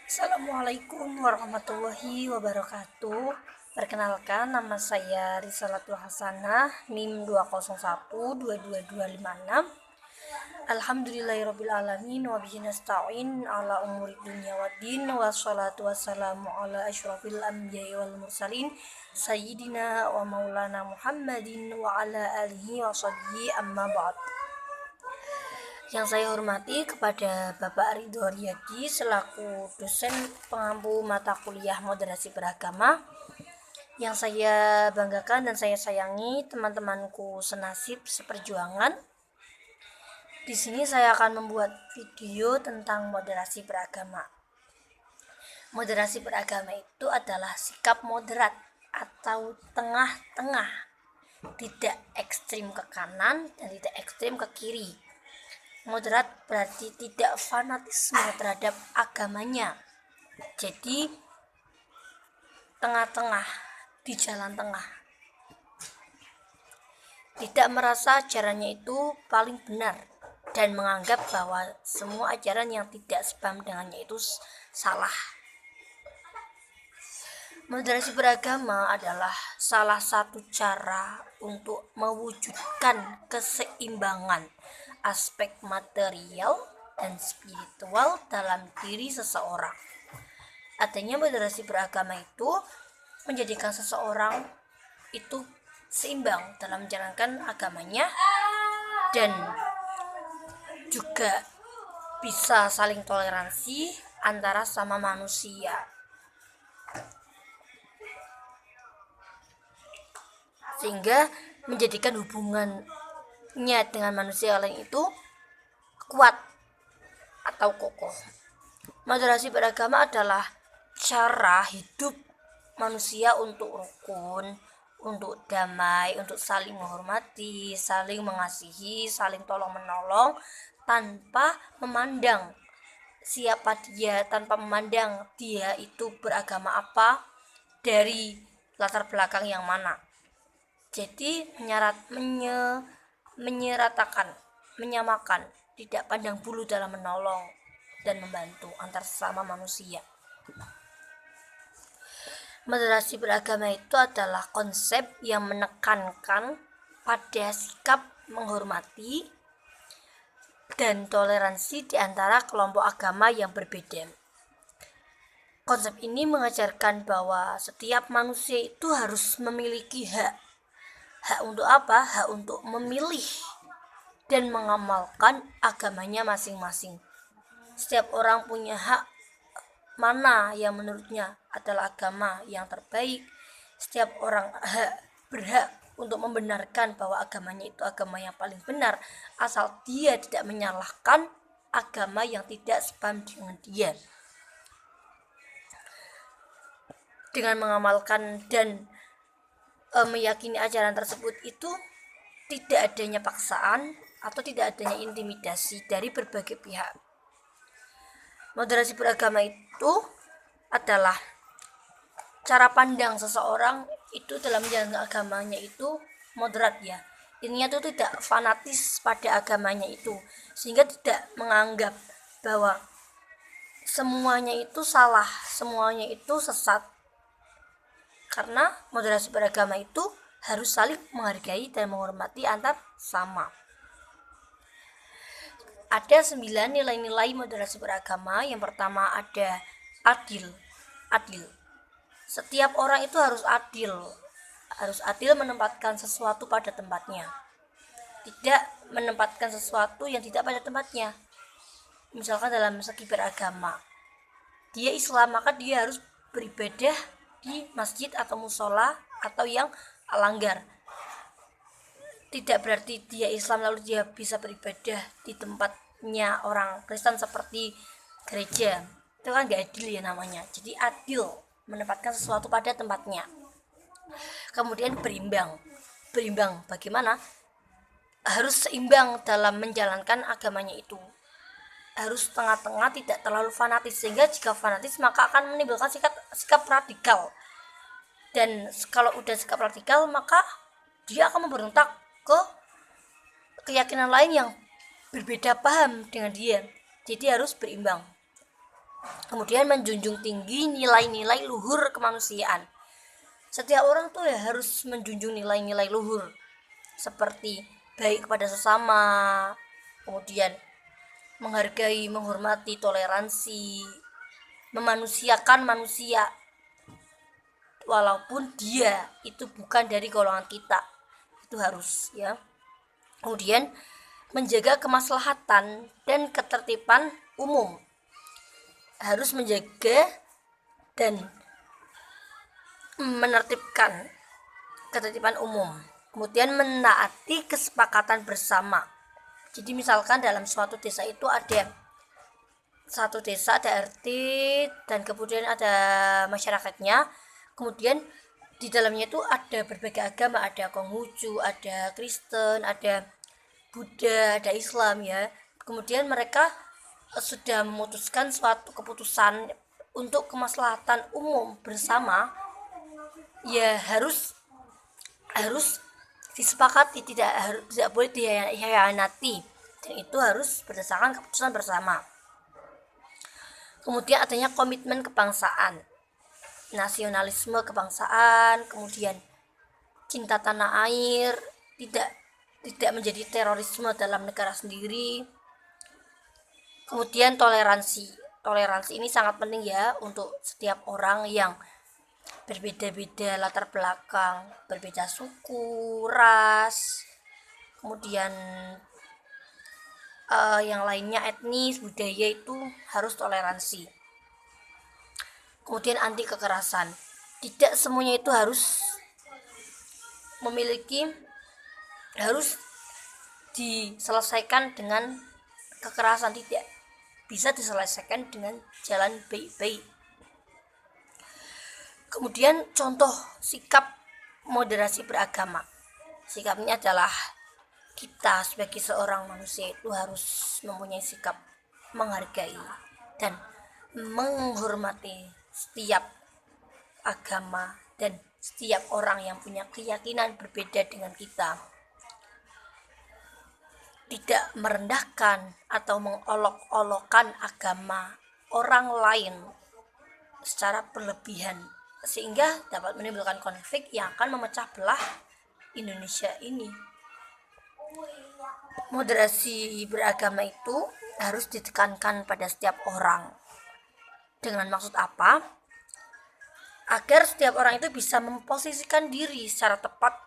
Assalamualaikum warahmatullahi wabarakatuh. Perkenalkan, nama saya Risalatul Hasanah, NIM 201 22256. Alhamdulillahirrabbilalamin wabihi nasta'in ala umuri dunya waddin, wassalatu wassalamu ala asyrafil anbiya'i wal mursalin sayyidina wa maulana Muhammadin wa ala alihi wa sahbihi amma ba'd. Yang saya hormati kepada Bapak Ridho Riyadi selaku dosen pengampu mata kuliah moderasi beragama. Yang saya banggakan dan saya sayangi teman-temanku senasib seperjuangan. Di sini saya akan membuat video tentang moderasi beragama. Moderasi beragama itu adalah sikap moderat atau tengah-tengah, tidak ekstrim ke kanan dan tidak ekstrim ke kiri. Moderat berarti tidak fanatisme terhadap agamanya. Jadi tengah-tengah, di jalan tengah. Tidak merasa ajarannya itu paling benar dan menganggap bahwa semua ajaran yang tidak sepaham dengannya itu salah. Moderasi beragama adalah salah satu cara untuk mewujudkan keseimbangan aspek material dan spiritual dalam diri seseorang. Adanya moderasi beragama itu menjadikan seseorang itu seimbang dalam menjalankan agamanya dan juga bisa saling toleransi antara sama manusia, sehingga menjadikan hubungannya dengan manusia lain itu kuat atau kokoh. Moderasi beragama adalah cara hidup manusia untuk rukun, untuk damai, untuk saling menghormati, saling mengasihi, saling tolong menolong tanpa memandang siapa dia, tanpa memandang dia itu beragama apa, dari latar belakang yang mana. Jadi menyeratakan, menyamakan, tidak pandang bulu dalam menolong dan membantu antar sesama manusia. Moderasi beragama itu adalah konsep yang menekankan pada sikap menghormati dan toleransi di antara kelompok agama yang berbeda. Konsep ini mengajarkan bahwa setiap manusia itu harus memiliki hak. Hak untuk apa? Hak untuk memilih dan mengamalkan agamanya masing-masing. Setiap orang punya hak mana yang menurutnya adalah agama yang terbaik. Setiap orang berhak untuk membenarkan bahwa agamanya itu agama yang paling benar, asal dia tidak menyalahkan agama yang tidak sepaham dengan dia. Dengan mengamalkan dan meyakini ajaran tersebut itu tidak adanya paksaan atau tidak adanya intimidasi dari berbagai pihak. Moderasi beragama itu adalah cara pandang seseorang itu dalam menjalankan agamanya itu moderat ya. Intinya itu tidak fanatis pada agamanya itu, sehingga tidak menganggap bahwa semuanya itu salah, semuanya itu sesat. Karena moderasi beragama itu harus saling menghargai dan menghormati antar sama. Ada 9 nilai-nilai moderasi beragama. Yang pertama ada adil. Setiap orang itu harus adil menempatkan sesuatu pada tempatnya, tidak menempatkan sesuatu yang tidak pada tempatnya. Misalkan dalam segi beragama, dia Islam, maka dia harus beribadah di masjid atau musola atau yang langgar. Tidak berarti dia Islam lalu dia bisa beribadah di tempatnya orang Kristen seperti gereja. Itu kan gak adil ya namanya. Jadi adil, menempatkan sesuatu pada tempatnya. Kemudian berimbang bagaimana? Harus seimbang dalam menjalankan agamanya itu. Harus tengah-tengah, tidak terlalu fanatis, sehingga jika fanatis maka akan menimbulkan sikap radikal. Dan kalau udah sikap radikal maka dia akan memberontak ke keyakinan lain yang berbeda paham dengan dia. Jadi harus berimbang. Kemudian menjunjung tinggi nilai-nilai luhur kemanusiaan. Setiap orang tuh ya harus menjunjung nilai-nilai luhur seperti baik kepada sesama, kemudian menghargai, menghormati, toleransi, memanusiakan manusia walaupun dia itu bukan dari golongan kita. Itu harus ya. Kemudian menjaga kemaslahatan dan ketertiban umum. Harus menjaga dan menertibkan ketertiban umum. Kemudian menaati kesepakatan bersama. Jadi misalkan dalam suatu desa itu ada satu desa, ada RT, dan kemudian ada masyarakatnya. Kemudian di dalamnya itu ada berbagai agama, ada Konghucu, ada Kristen, ada Buddha, ada Islam ya. Kemudian mereka sudah memutuskan suatu keputusan untuk kemaslahatan umum bersama, ya harus disepakati, tidak boleh dihianati, dan itu harus berdasarkan keputusan bersama. Kemudian adanya komitmen kebangsaan, nasionalisme kebangsaan, kemudian cinta tanah air, tidak menjadi terorisme dalam negara sendiri. Kemudian toleransi ini sangat penting ya untuk setiap orang yang berbeda-beda latar belakang, berbeda suku, ras, kemudian yang lainnya etnis, budaya, itu harus toleransi. Kemudian anti kekerasan, tidak semuanya itu harus diselesaikan dengan kekerasan, tidak, bisa diselesaikan dengan jalan baik-baik. Kemudian contoh sikap moderasi beragama, sikapnya adalah kita sebagai seorang manusia itu harus mempunyai sikap menghargai dan menghormati setiap agama dan setiap orang yang punya keyakinan berbeda dengan kita. Tidak merendahkan atau mengolok-olokkan agama orang lain secara berlebihan, sehingga dapat menimbulkan konflik yang akan memecah belah Indonesia ini. Moderasi beragama itu harus ditekankan pada setiap orang. Dengan maksud apa? Agar setiap orang itu bisa memposisikan diri secara tepat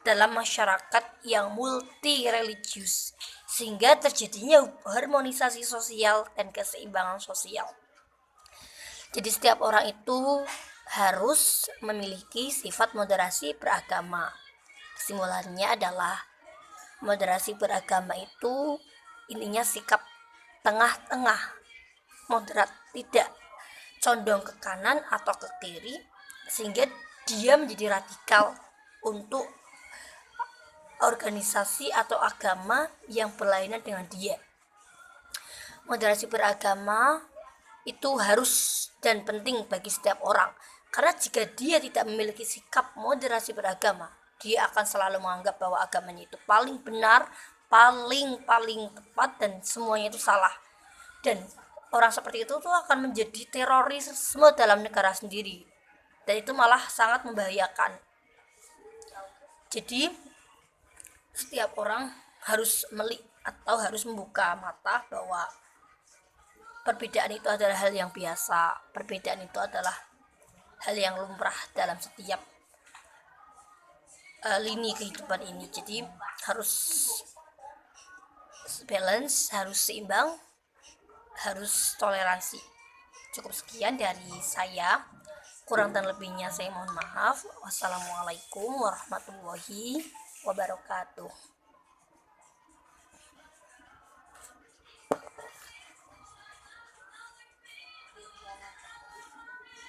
dalam masyarakat yang multi religius, sehingga terjadinya harmonisasi sosial dan keseimbangan sosial. Jadi setiap orang itu harus memiliki sifat moderasi beragama. Kesimpulannya adalah moderasi beragama itu intinya sikap tengah-tengah, moderat, tidak condong ke kanan atau ke kiri sehingga dia menjadi radikal untuk organisasi atau agama yang berlainan dengan dia. Moderasi beragama itu harus dan penting bagi setiap orang, karena jika dia tidak memiliki sikap moderasi beragama, dia akan selalu menganggap bahwa agamanya itu paling benar, paling tepat, dan semuanya itu salah. Dan orang seperti itu tuh akan menjadi terorisme dalam negara sendiri, dan itu malah sangat membahayakan. Jadi setiap orang harus harus membuka mata bahwa perbedaan itu adalah hal yang biasa, perbedaan itu adalah hal yang lumrah dalam setiap lini kehidupan ini. Jadi harus balance, harus seimbang, harus toleransi. Cukup sekian dari saya, kurang dan lebihnya saya mohon maaf. Wassalamualaikum warahmatullahi wabarakatuh.